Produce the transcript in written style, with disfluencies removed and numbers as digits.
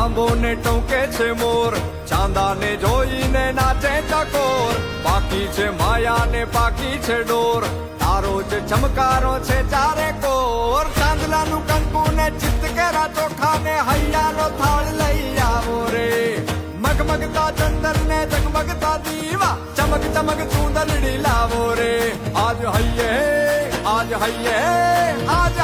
લાંબો ને ટોકે છે મોર, ચાંદાને જોઈને નાચે ચકોર. બાકી છે માયા ને બાકી છે ડોર, તારો જ ચમકારો છે ચારે કોર. ચાંદલાનું કંકુ ને ચિત્ત કેરા ચોખા ને હૈયાનો થાળ લઈ આવો રે. મગમગતા ચંદન ને જગમગતા દીવા, ચમક ચમક ચૂંદડી લાવો રે. આજ હૈયે આજ હૈયે આજ